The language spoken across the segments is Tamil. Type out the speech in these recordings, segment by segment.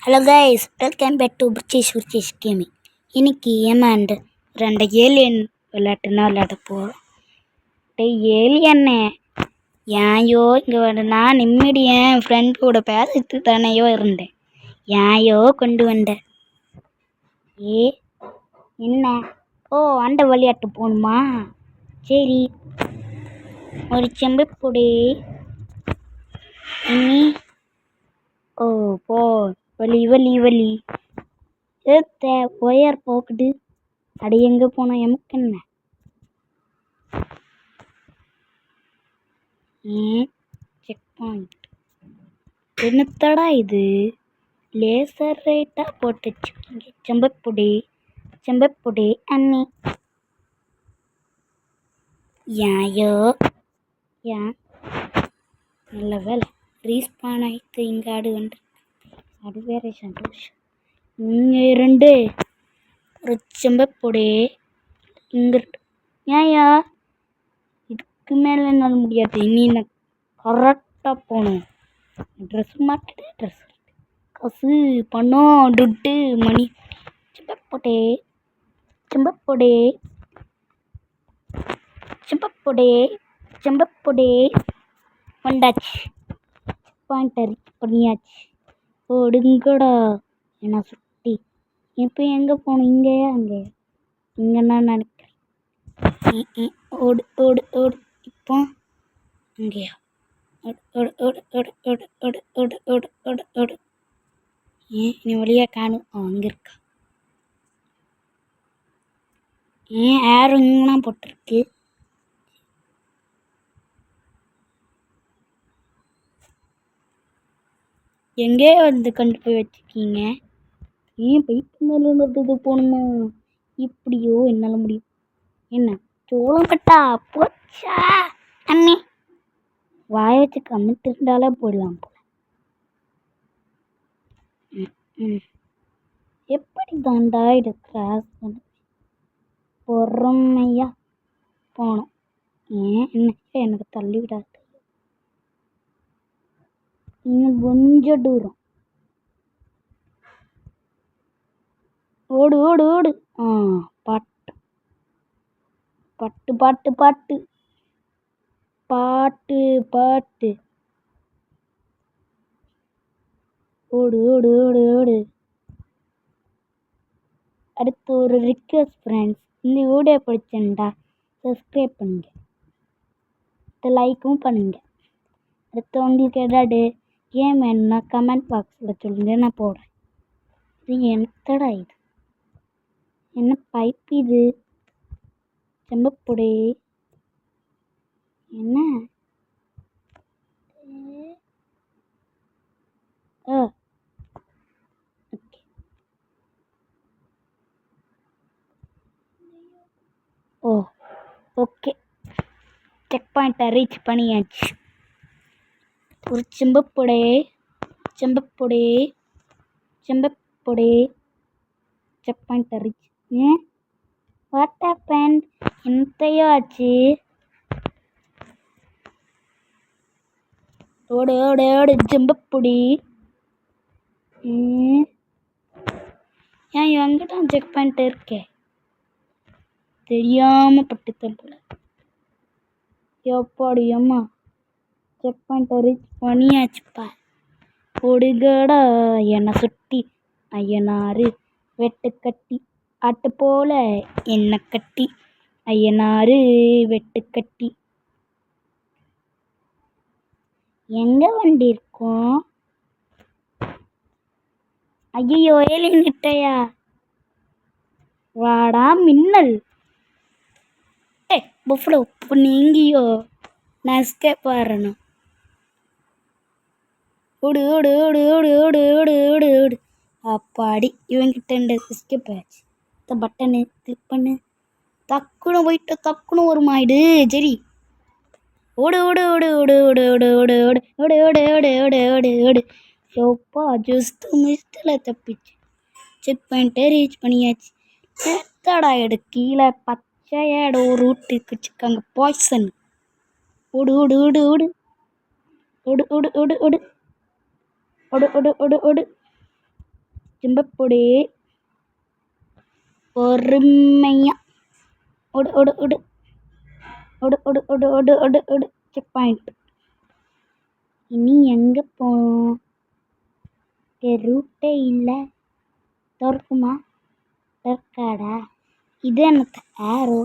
Hello guys, welcome back to பிரிச்சிஷ் கேமிங். இன்னைக்கு ஏமாண்டு 2 ஏலியன் விளையாட்டுனா விளையாட போகிறோம். ஏலியண்ணே ஏன்யோ இங்கே வந்து நான் நிம்மடி என் ஃப்ரெண்ட் கூட பேசிட்டு தானேயோ இருந்தேன். ஏன்யோ கொண்டு வந்தேன். என்ன? ஓ, அந்த விளையாட்டு போகணுமா? சரி, ஒரு செம்பு பொடி. ஓ போ, வலி ஏத்த ஒயர் போக்குது. அடி எங்கே போனோம்? எமக்கு என்ன? செக் பாயிண்ட் என்னத்தடா இது? லேசர் ரைட்டாக போட்டு வச்சுக்கோங்க. செம்பப்பொடி அண்ணி. ஏன்யோ ஏன் நல்ல வேலை ரீஸ்பான் ஆகிட்டு இங்கே ஆடு வந்து அது வேற சந்தோஷம். இங்கே 2 ஒரு செம்பப்பொடி இங்கே. ஏன்யா இதுக்கு மேலே என்னால் முடியாது. இனி நான் கரெக்டாக போகணும். ட்ரெஸ் மாட்டுது, ட்ரெஸ் காசு பணம் துட்டு மணி. செம்பப்பொடி வந்தாச்சு. பாயிண்டர் பண்ணியாச்சு. ஓடுங்கடா என்ன சுட்டி. இப்போ எங்கே போகணும்? இங்கேயா அங்கேயா? இங்கே நான் நினைக்கிறேன். ஓடு ஓடு ஓடு. இப்போ அங்கேயா? ஓடு ஓடு ஓடு ஓடு ஓடு ஓடு ஓடு ஓடு ஓடு. நீ வழியாக காணும். அங்கே இருக்கா? ஏர் இங்கேனா போட்டிருக்கு. எங்கே வந்து கொண்டு போய் வச்சுருக்கீங்க? பைப்பு மேலே இருந்தது போகணுமா? இப்படியோ என்னால் முடியும். என்ன சோளம் கட்டா போச்சா அண்ணி? வாய வச்சு கம்மிட்டு இருந்தாலே போடலாம் போல. எப்படி தாண்டா இதை கிராஸ் பண்ண பொறுமையா போனோம். என்ன எனக்கு தள்ளி விடாது. இன்னும் கொஞ்சம் தூரம். ஓடு ஓடு ஓடு. பாட்டு பாட்டு பாட்டு பாட்டு பாட்டு பாட்டு. ஓடு ஓடு ஓடு ஓடு. அடுத்து ஒரு ரிக்வெஸ்ட் ஃப்ரெண்ட்ஸ், இந்த வீடியோ பிடிச்சிருந்தா சப்ஸ்கிரைப் பண்ணுங்க, லைக்கும் பண்ணுங்க. அடுத்து உங்களுக்கு ஏதாவது கேம் வேணும்னா கமெண்ட் பாக்ஸில் சொல்லுங்க, நான் போடுறேன். இது என்னத்தடா இது? என்ன பைப் இது? செம்பப்பொடி என்ன? ஓகே, செக் பாயிண்ட்டை ரீச் பண்ணியாச்சு. ஒரு செம்பப்பொடி செக் பாயிண்ட்டை ரீச். What happen? என்னத்தையோ ஆச்சு. ஓடு ஓடு ஓடு செம்பப்பொடி. ஏன் எங்கே தான் செக் பாயிண்ட் இருக்கே? தெரியாமல் பட்டுத்தன் போல. எப்பாடி அம்மா, செக் பாயிண்ட்டை ரீச் பண்ணியாச்சுப்பா. ஓடுகடா என்னை சுட்டி ஐயனாரு வெட்டுக்கட்டி ஆட்டு போல என்ன கட்டி ஐயனாரு வெட்டுக்கட்டி. எங்க வண்டி இருக்கும்? ஐயோ, ஏலிங்கிட்டயா? வாடா மின்னல். பஃப்ளோ இப்போ நீங்கியோ? நான் எஸ்கேப் ஆறணும். ஓடு ஓடு ஓடு ஓடு ஓடு ஓடு ஓடு ஓடு. அப்பாடி இவங்கிட்ட எஸ்கேப் ஆச்சு. இந்த பட்டனு கிளிக் பண்ணு. டக்குன்னு போயிட்டு டக்குன்னு ஒரு மாயிடு. சரி, ஓடு ஓடு ஓடு ஓடு ஓடு ஓடு ஓடு ஓடு ஓடு ஓடு ஓடு ஓடு ஓடு ஓடு. யோப்பா, ஜஸ்ட் மிஸ்டில் தப்பிச்சு. செக் பாயிண்ட்டை ரீச் பண்ணியாச்சு. எத்தடா எடு கீழே பச்சையாட ஒரு ரூட்டுக்கு வச்சுக்காங்க பாய்சன். ஓடு ஓடு ஓடு ஓடு ஓடு ஓடு ஓடு ஓடு ஓடு ஓடு ஓடு ஓடு. செம்பப்பொடி பொறுமையாக ஒடு ஒடு ஒடு ஒடு ஒடு ஒடு ஒடு ஒடு ஒடு செக் பாயிண்ட். இனி எங்கே போகணும்? ரூட்டே இல்லை. திறக்குமா? திறக்காடா? இது என்னத்த ஆரோ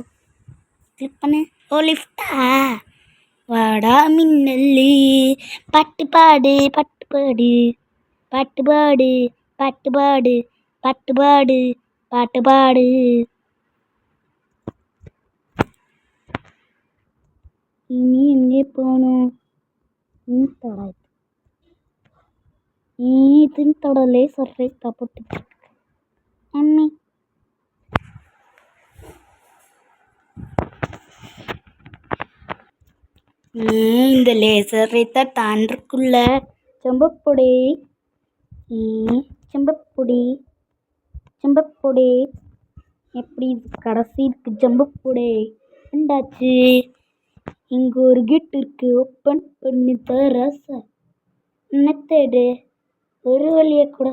கிளிக் பண்ணு. ஓ லிஃப்டா? வாடா மின்னல்லு பாட்டு பாடு பாட்டு பாடு பாட்டு பாடு பாட்டு பாடு பாட்டு பாடு பாட்டு பாடு. இனி எங்கே போகணும்? ഇതിന് തൊടലേ സർഫേസ് പൊട്ടിച്ചു അമ്മി. இந்த லேசர் ரேத்தை தாண்டிக்குள்ள செம்பப்பொடி செம்பப்பொடி செம்பப்பொடி எப்படி கடைசி இருக்கு செம்பப்பொடி உண்டாச்சு. இங்கே ஒரு கேட் இருக்கு, ஓப்பன் பண்ணி தரசா மெத்தடு ஒரு வழியை கூட.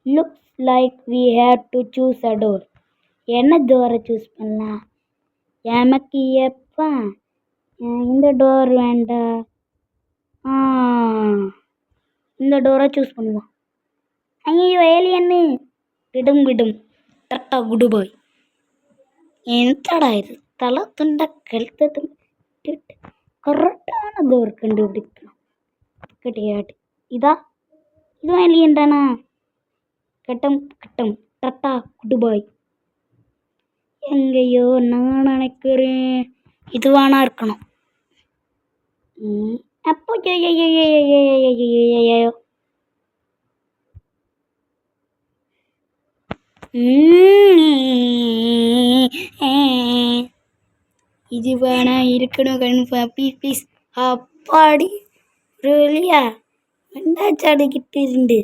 Looks like we have to choose a door. என்ன டோரை சூஸ் பண்ணலாம்? எமக்கு எப்பா இந்த டோர் வேண்டாம், இந்த டோரை சூஸ் பண்ணுவோம். ஐயோ ஏலியன்னு விடும் விடும் டட்டா குடு பாய். என்னடா இது தலை துண்டா கழுத்து கரெக்டான டோர் கண்டுபிடிக்கணும் கிடையாது. இதா இதுவும் ஏலியன் தானா? கட்டம் கட்டம் டட்டா குடு பாய். எங்கேயோ நான் நினைக்கிறேன் இதுவானா இருக்கணும். அப்போ இதுவானா இருக்கணும் கன்ஃபார்ம். Please please. அப்பாடி ரெலியா வெண்டாச்சாடிக்கிட்டு இருந்து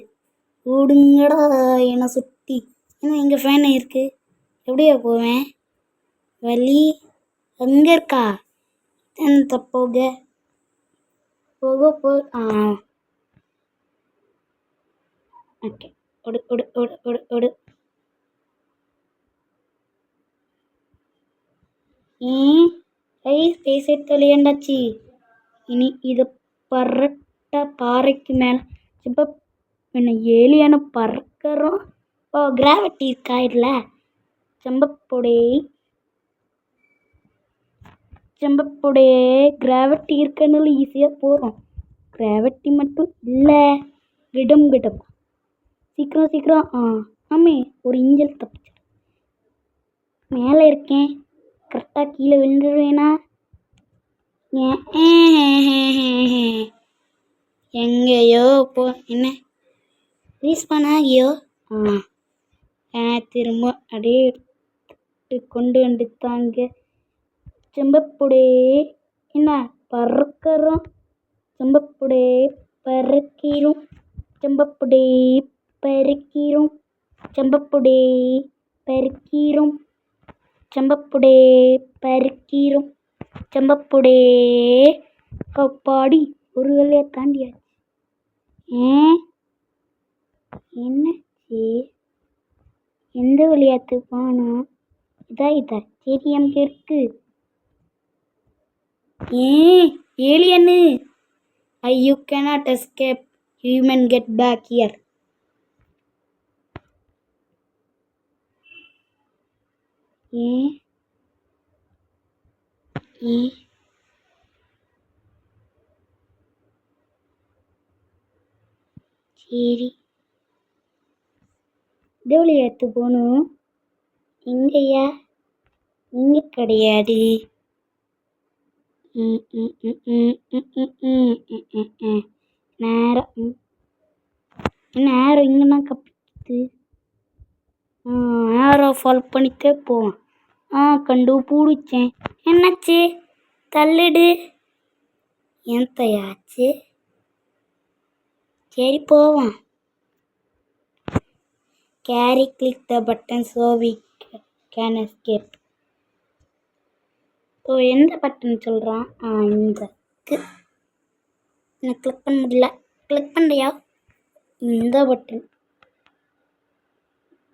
ஓடுங்கடா என்னை சுற்றி. ஏன்னா இங்கே ஃபேன் இருக்குது, எப்படியா போவேன்? வலி அங்கே இருக்கா? என்னத்த போக போக போ. ஓகே ஒடு ஒடு ஒடு ஒடு ஒடு. ஸ்பேஸ் எடுத்து விளையாண்டாச்சு. இனி இதை பரட்ட பாறைக்கு மேலே இப்போ என்ன ஏலியான பறக்கிறோம். ஓ கிராவிட்டி இருக்கா இதில்? செம்பப்பொடி செம்பப்பொடி கிராவிட்டி இருக்கனால ஈஸியாக போகிறோம். கிராவிட்டி மட்டும் இல்லை, விடும் விடும். சீக்கிரம் சீக்கிரம். ஆமே ஒரு இஞ்சல் தப்பிச்சு மேலே இருக்கேன். கரெக்டாக கீழே விழுந்துடுவேனா? எங்கேயோ போ. என்ன ரீஸ் பண்ணாகியோ? திரும்ப அப்படியே கொண்டு வந்துட்டாங்க. செம்பப்பொடி என்ன பறக்கிறோம். செம்பப்பொடி பறக்கிறோம். செம்பப்பொடி பறக்கிறோம். செம்பப்பொடி பறக்கிறோம். செம்பப்பொடி பறக்கிறோம். செம்பப்பொடி கப்பாடி ஒரு வேலையை தாண்டியாச்சு. என்னாச்சு? எந்த விளையாட்டு போனோம்? இதா சரி அங்கே இருக்கு. ஏலியன்னு you cannot escape human, get back here. சரி இந்த விளையாட்டு போகணும். எங்கய்யா? இங்கே கிடையாது. நேரம் நேரம் இங்கன்னா கப்பிட்டு நேரோ ஃபாலோ பண்ணிட்டே போவேன். கண்டுபிடிச்சேன். என்னாச்சு? தள்ளிடு. என்த்தையாச்சு? சரி போவான். Gary click the button so we can escape. ஓ எந்த பட்டன் சொல்கிறான்? இந்த எனக்கு கிளிக் பண்ண முடியல. கிளிக் பண்ணுறியா? இந்த பட்டன்.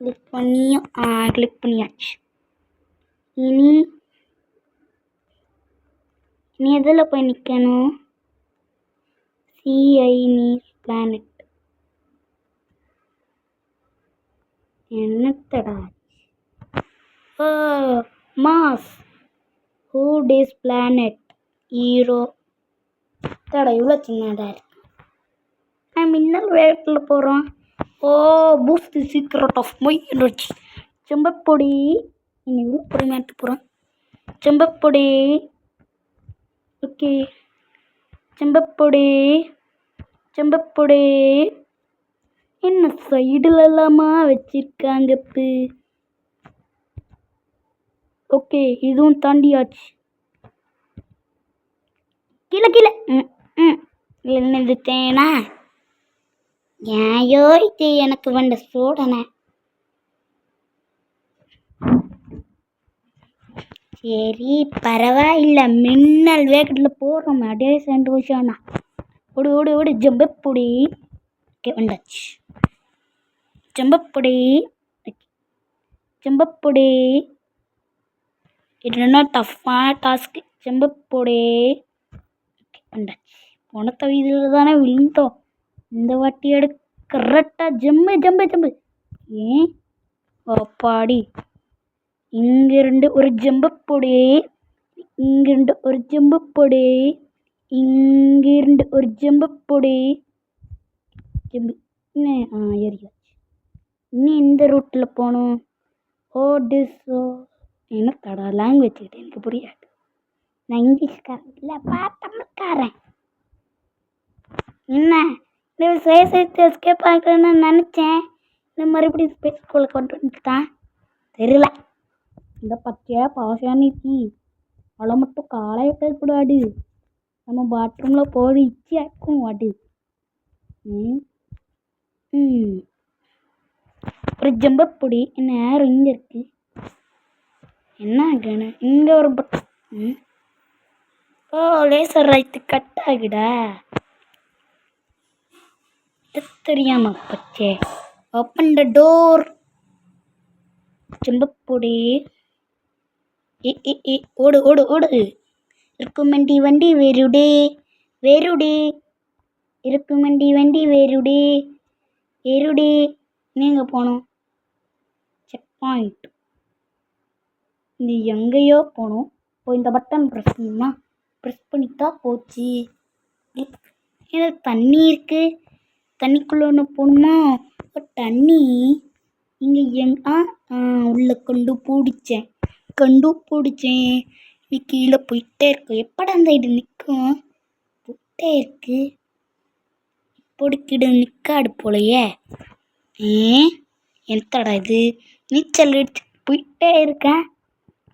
கிளிக் பண்ணியாச்சு. இனி எதில் போய் நிற்கணும்? சிஐ நீஸ் பிளானட். என்னத்தடா மாஸ் ஹூடிஸ் பிளானட் ஹீரோ. தடா இவ்வளோ சின்னதா இருக்கு. நான் மின்னல் வேகத்தில் போகிறோம். Boost the secret of my energy. செம்பப்பொடி. இனி இவ்வளோ பொறுமையாட்டு போகிறோம். செம்பப்பொடி. ஓகே செம்பப்பொடி. என்ன சைடுல எல்லாமா வச்சிருக்காங்க இப்போ? ஓகே இதுவும் தாண்டியாச்சு. கீழே நின்றுட்டேனா? ஏயோ இது எனக்கு வந்த சோடனை. சரி பரவாயில்ல, மின்னல் வேகத்தில் போகிறோம். அப்படியே சந்தோஷம்னா. ஓடு ஜம்பப்பொடி. ஓகே வந்தாச்சு. செம்பப்பொடி. இது என்ன டஃப்பான டாஸ்க்கு. செம்பப்பொடி வந்தாச்சு. போன தவிதில் தானே விழுந்தோம். இந்த வாட்டி கரெக்டாக ஜம்பு. ஏன் அப்பாடி. இங்கிருந்து ஒரு ஜம்பப்பொடி. இங்கிருந்து ஒரு ஜம்பப்பொடி. ஜம்பு ஏறியாச்சு. இன்னும் இந்த ரூட்டில் போகணும். என்ன தடா லாங்குவேஜ் கிட்ட எனக்கு புரியாது. நான் இங்கிலீஷ்காரன் இல்லை, தமிழ்காரன். என்ன இந்த சேர்த்து எஸ்கேப் ஆகிறேன்னு நினச்சேன். இந்த மறுபடியும் ஸ்பேஸ்குள்ளே கொண்டு வந்துட்டான். தெரியல. இந்த பச்சையா பாசானிக்கு அவளை மட்டும் காலை வைக்கக்கூடாது. நம்ம பாத்ரூமில் போய் இச்சி ஆக்கும் வாடு. ஒரு ஜம்பப்பொடி. என்ன யாரும் இங்கே இருக்கு? என்ன ஆகணும் இங்கே ஒரு லேசர் ரைத்து கட் ஆகுடா. தெரியாம பச்சே. Open the door. செம்பப்பொடி. ஓடு. இருக்குமண்டி வண்டி வேறுடே. இருக்குமண்டி வண்டி வேறுடே. நீங்க போனோம். Check point. இது எங்கேயோ போகணும். இந்த பட்டன் ப்ரெஸ் பண்ணிட்டா போச்சு. ஏன்னா தண்ணி இருக்கு. தண்ணிக்குள்ளே ஒன்று போகணுமா? தண்ணி இங்கே உள்ளே கண்டுபிடிச்சேன். நீ கீழே போயிட்டே இருக்கும். எப்படா அந்த இது நிற்கும்? போட்டே இருக்கு. பொடிக்கிடு நிற்காடு போலையே. என்னடா இது? நீச்சல் அடிச்சு போயிட்டே இருக்கேன்.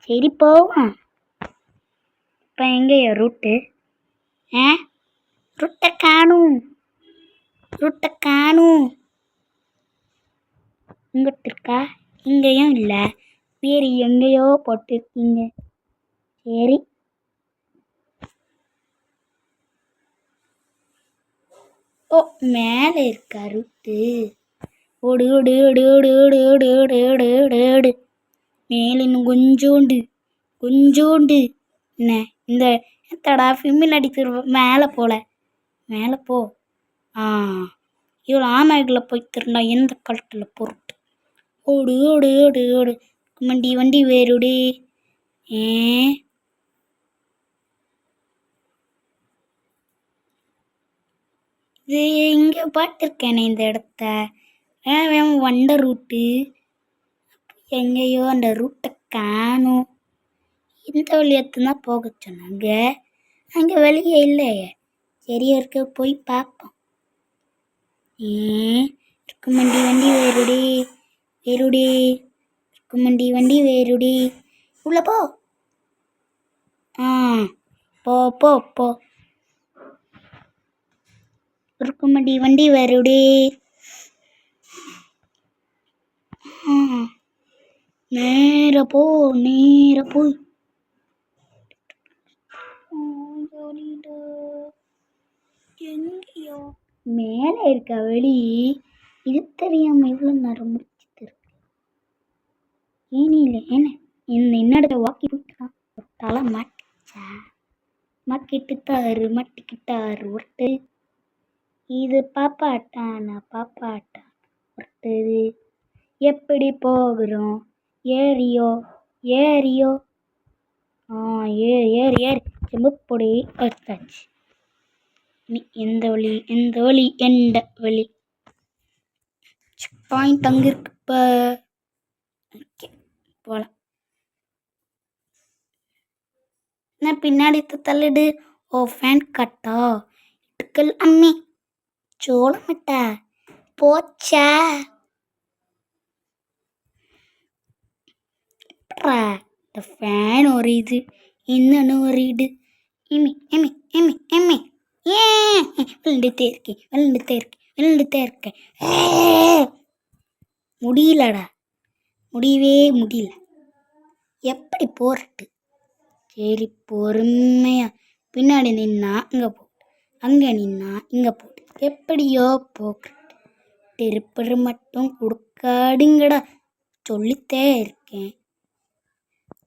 சரி போவான். இப்போ எங்கேயா ரூட்டு? ரூட்டை காணும். இங்கிட்டு இருக்கா? இங்கேயும் இல்லை. வேறு எங்கேயோ போட்டுருக்கீங்க. சரி மேலே இருக்கா ரூட்டு? ஓடு. மேலே இன்னும் கொஞ்சோண்டு. என்ன இந்த தடா ஃபிம்மின் அடிக்கிற மேலே போ. இவ்வளோ ஆமைகளில் போய் திருந்தா எந்த கழுத்தில் பொருட்டு. ஓடு. வண்டி வேறுடி. இது இங்கே பார்த்துருக்கேனே இந்த இடத்த. வண்ட ரூட்டு எங்கேயோ. அந்த ரூட்டை காணும். இந்த வழியத்தான் போக சொன்னாங்க. அங்கே வெளியே இல்லையே. சரியா இருக்க போய் பார்ப்போம். இருக்குமண்டி வண்டி வேறுடி. இருக்குமண்டி வண்டி வேறுடி. உள்ள போ. போ. இருக்குமண்டி வண்டி வருடி. நேர போய் எங்கேயோ மேலே இருக்கா வெளி. இது தெரியாம இவ்வளோ நேரம் முடிச்சுட்டு இருக்கு. ஏனியில் என்ன என்னோட வாக்கி போட்டுருக்கான் தலை மாட்டிச்சா மட்டிக்கிட்டாரு ஒருட்டு இது பாப்பாட்டானா பாப்பாட்டா ஒருத்தது எப்படி போகிறோம் ஏரியோ ஏரியோ ஏறி செம்பப்பொடி எடுத்தாச்சு. நீ எந்த வழி எந்த வழி பாயிண்ட் அங்கே இருக்குப்ப. ஓகே போகலாம். நான் பின்னாடி தள்ளிடு. ஓ ஃபேன் கட்டா இட்டுக்கல் அம்மி சோளமிட்டா போச்சா இந்த ஃபேன் ஒரு இது இன்னொன்று ஒரு இது எம்மி எம்மி எம்மி எம்மி விழுந்துட்டே இருக்கேன் முடியலடா முடியவே முடியல. எப்படி போறது? சரி பொறுமையா பின்னாடி நின்னா இங்கே போட்டு அங்கே நின்னா இங்கே போட்டு எப்படியோ போக்குறது. திருப்பரு மட்டும் கொடுக்காடுங்கடா சொல்லித்தே இருக்கேன்.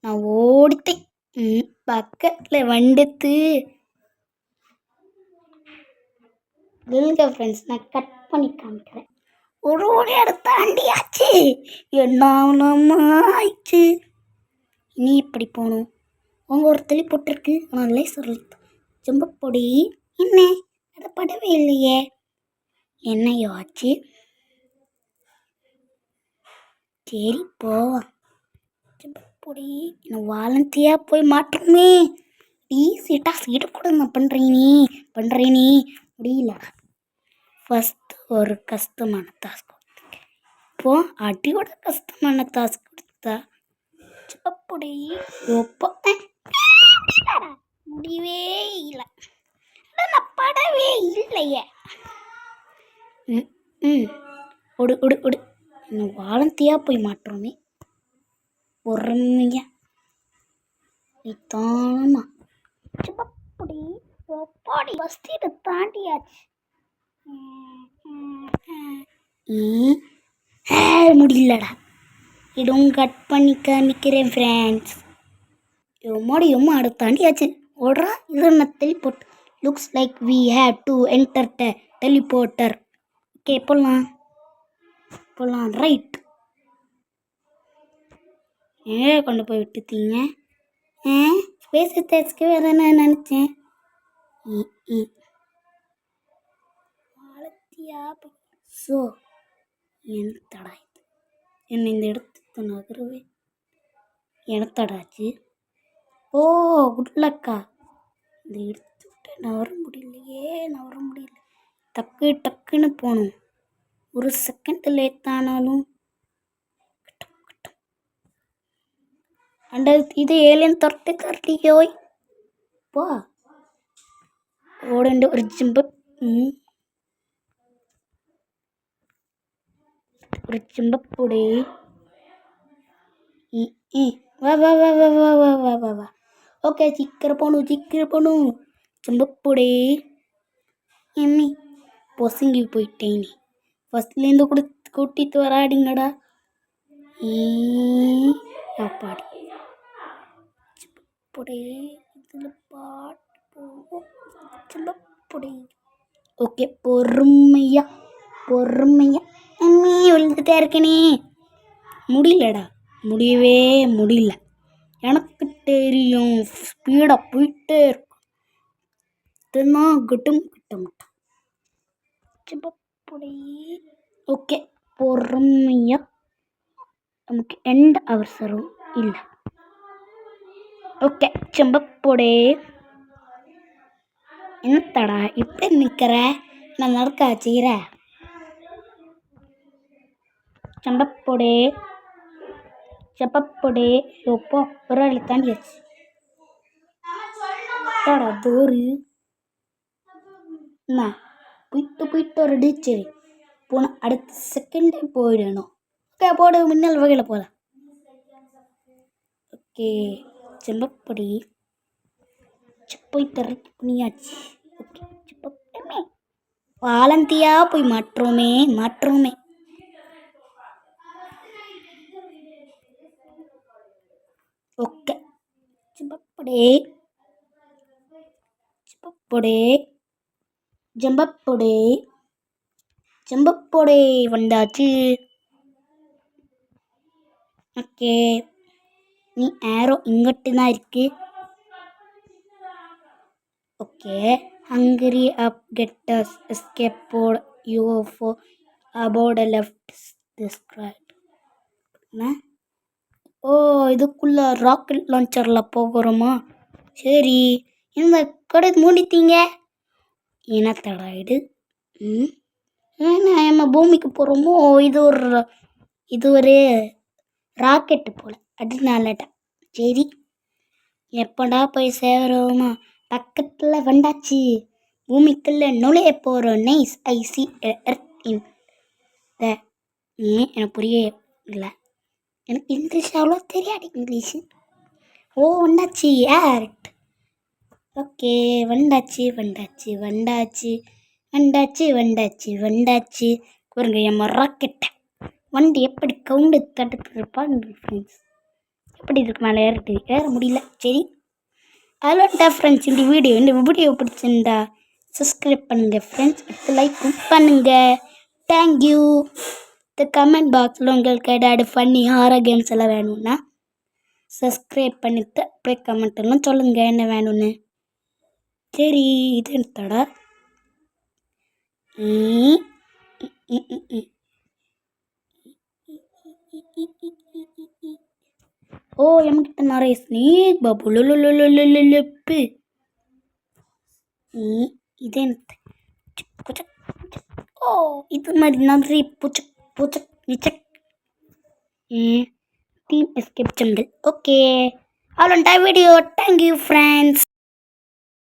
நான் ஓடித்தேன் பக்கத்தில் வந்துட்டு இல்லைங்க ஃப்ரெண்ட்ஸ், நான் கட் பண்ணி காமிக்கிறேன். ஒரு தாண்டியாச்சு என்ன ஆயிடுச்சு. நீ இப்படி போகணும். உங்கள் ஒரு தெளி போட்டிருக்கு அதனாலே சொல்லி செம்பப்பொடி என்ன நடப்படவே இல்லையே என்னையோ ஆச்சு. சரி போவான் செம்பப்பொடி என்ன வாலண்டியாக போய் மாட்டுமே. சீட்டு கூட நான் பண்ணுறேனே முடியல. ஃபஸ்ட்டு ஒரு கஷ்டமான டாஸ்க் கொடுத்துருக்கேன். இப்போ அடியோட கஷ்டமான டாஸ்க் கொடுத்தா செம்பப்பொடி முடியவே இல்லை. நான் படவே இல்லையே. ஒடு இன்னும் வாலண்டியாக போய் மாட்டுறோமே பொறுமையா நிதானமா. செம்பப்பொடி ஃபஸ்ட்டு தாண்டியாச்சு. முடியலடா. இதுவும் கட் பண்ணி காமிக்கிறேன் ஃப்ரெண்ட்ஸ். எம்மா தாண்டியாச்சு. ஓடுறா இது நான் teleport. Looks like we have to enter the teleporter. Okay போகலாம் ரைட். எங்கே கொண்டு போய் விட்டுட்டீங்க? ஸ்பேஸ் டேஸ்க்கு வேறு என்ன நினச்சேன். ஸோ எனத்தடா இது என்னை இந்த இடத்துக்கு நகரவே எனத்தடாச்சு. ஓ குட்லக்கா இந்த எடுத்துக்கிட்டு நவர முடியல. டக்குன்னு போகணும். ஒரு செகண்ட் லேட் ஆனாலும் அண்ட் இது ஏலியன் துரத்துக்கோய் போ ஓடண்டு ஒரு செம்பப்பொடி வா. ஓகே சீக்கிரம் போகணும். செம்பப்பொடி எம்மி பொசுங்கி போயிட்டேன். ஃபஸ்ட்லேருந்து கூட்டிட்டு வராடிங்கடா. அப்பாடி செம்பப்பொடி இதில் பாட்டு போகும். செம்பப்பொடி ஓகே பொறுமையா எம்மி விழுந்துட்டே இருக்கேனே. முடியலடா முடியவே முடியல. எனக்கு தெரியும் ஸ்பீடாக போயிட்டே இருக்கும். இதுதான் கிட்ட செம்பப்பொடி ஓகே பொறுமையா. நமக்கு எந்த அவசரம் இல்லை. ஓகே செம்பப்பொடி என்னத்தடா இப்படி நிற்கிற? நான் நடக்க வச்சுக்கிற செம்பப்பொடி எப்போ ஒரு ஆள் தாண்டியாச்சு. தோறு என்ன போயிட்டு ஒரு டீச்சரு போன அடுத்த செகண்டே போயிடணும். ஓகே போடு மின்னல் வகையில் போகலாம். ஓகே செம்பப்பொடி போயிட்டு பண்ணியாச்சு. ஓகே செம்பப்பொடி வாலண்டியாக போய் மாற்றோமே. ஓகே. ஜம்பப்படே ஜம்பப்படே ஜம்பப்படே ஜம்பப்படே வந்தாச்சு. ஓகே, நீ ஏரோ இங்கிட்டு தான் இருக்கு. Okay, hungry up gets escape port UFO aboard left describe. ஓ, இதுக்குள்ள ராக்கெட் லான்ச்சரில் போகிறோமா? சரி, இந்த கடை மூடிட்டீங்க. என்னத்தடா இது? நம்ம பூமிக்கு போகிறோமோ? இது ஒரு ராக்கெட்டு போல், அதனாலடா. சரி, எப்படா போய் சேருவோமா? பக்கத்தில் வந்தாச்சு. பூமிக்குள்ளே நுழைய போகிறோம். நைஸ் ஐசி எர்த் இன் த. எனக்கு புரிய இல்லை, எனக்கு இங்கிலீஷ் அவ்வளோ தெரியாது. இங்கிலீஷு. ஓ, வந்தாச்சு ஏர்ட். ஓகே, வந்தாச்சு வந்தாச்சு வந்தாச்சு வந்தாச்சு வந்தாச்சு வந்தாச்சு. பாருங்க நம்ம ராக்கெட்டை வண்டி எப்படி கவுண்டு தடுத்துருப்பான்னு ஃப்ரெண்ட்ஸ். எப்படி இருக்கு மேலே ஏற முடியல. சரி, அவ்வளோட்டா ஃப்ரெண்ட்ஸ். இந்த வீடியோ பிடிச்சிருந்தா சப்ஸ்கிரைப் பண்ணுங்கள் ஃப்ரெண்ட்ஸ். லைக்கும் பண்ணுங்கள். தேங்க்யூ. இந்த கமெண்ட் பாக்ஸில் உங்களுக்கு ஏதாவது ஃபன்னி ஹாரர் கேம்ஸ் எல்லாம் வேணும்னா சப்ஸ்கிரைப் பண்ணிவிட்டு அப்படியே கமெண்ட் எல்லாம் சொல்லுங்கள் என்ன வேணும்னு. சரி, இது என்னடா? ஓ, என்கிட்ட நிறைய ஸ்னேக் பாபு. இது என்ன? ஓ, இது மாதிரி நிறைய பூச்சக் பூச்சக் நிச்சக். Team escape jungle. ஓகே, அவ்வளோண்டா வீடியோ. Thank you friends.